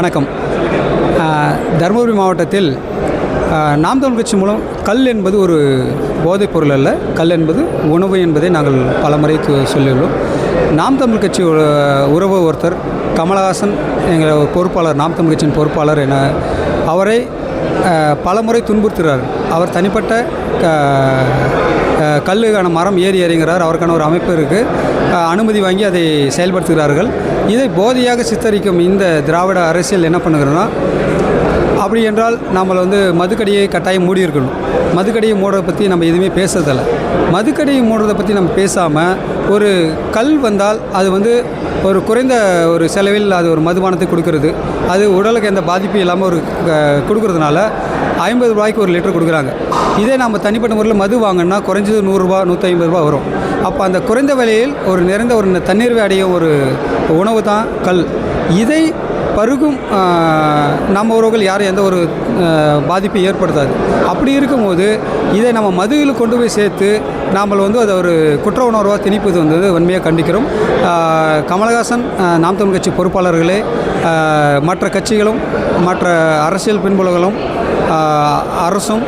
வணக்கம். தருமபுரி மாவட்டத்தில் நாம் தமிழ் கட்சி மூலம் கல் என்பது ஒரு போதைப் பொருள் அல்ல, கல் என்பது உணவு என்பதை நாங்கள் பலமுறை சொல்லியுள்ளோம். நாம் தமிழ் கட்சி உறவு ஒருத்தர் கமலஹாசன் எங்கள் பொறுப்பாளர், நாம் தமிழ் கட்சியின் பொறுப்பாளர் என அவரை பலமுறை துன்புறுத்துகிறார். அவர் தனிப்பட்ட கல்லுக்கான மரம் ஏறி இறங்குகிறார். அவருக்கான ஒரு அமைப்பு இருக்குது, அனுமதி வாங்கி அதை செயல்படுத்துகிறார்கள். இதை போதையாக சித்தரிக்கும் இந்த திராவிட அரசியல் என்ன பண்ணுகிறோன்னா, அப்படி என்றால் நம்மளை மதுக்கடியை கட்டாயம் மூடி இருக்கணும். மதுக்கடியை மூடுறதை பற்றி நம்ம எதுவுமே பேசுறதில்ல. மதுக்கடியை மூடுறதை பற்றி நம்ம பேசாமல், ஒரு கல் வந்தால் அது ஒரு குறைந்த ஒரு செலவில் அது ஒரு மதுபானத்தை கொடுக்கறது, அது உடலுக்கு எந்த பாதிப்பும் இல்லாமல் ஒரு கொடுக்கறதுனால 50 ரூபாய்க்கு ஒரு லிட்டர் கொடுக்குறாங்க. இதே நம்ம தனிப்பட்ட முறையில் மது வாங்கினா குறைஞ்சது 100 ரூபா 150 ரூபா வரும். அப்போ அந்த குறைந்த விலையில் ஒரு நிறைந்த ஒரு தண்ணீர்வை அடையும் ஒரு உணவு தான் கல். இதை பருகும் நம்ம உறவுகள் யாரும் எந்த ஒரு பாதிப்பை ஏற்படுத்தாது. அப்படி இருக்கும்போது இதை நம்ம மதுவில் கொண்டு போய் சேர்த்து நாம் அதை ஒரு குற்ற உணர்வாக திணிப்பது வன்மையாக கண்டிக்கிறோம். கமலஹாசன், நாம் தமிழ் கட்சி பொறுப்பாளர்களே, மற்ற கட்சிகளும் மற்ற அரசியல் பின்புலங்களும் அரசும்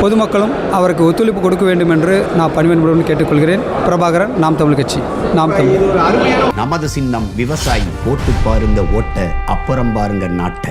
பொதுமக்களும் அவருக்கு ஒத்துழைப்பு கொடுக்க வேண்டும் என்று நான் பணிவன்புடன் கேட்டுக்கொள்கிறேன். பிரபாகரன், நாம் தமிழ் கட்சி. நாம் தமிழ். நமது சின்னம் விவசாயி, ஓட்டு பாருங்க ஓட்ட, அப்புறம் பாருங்க நாட்டை.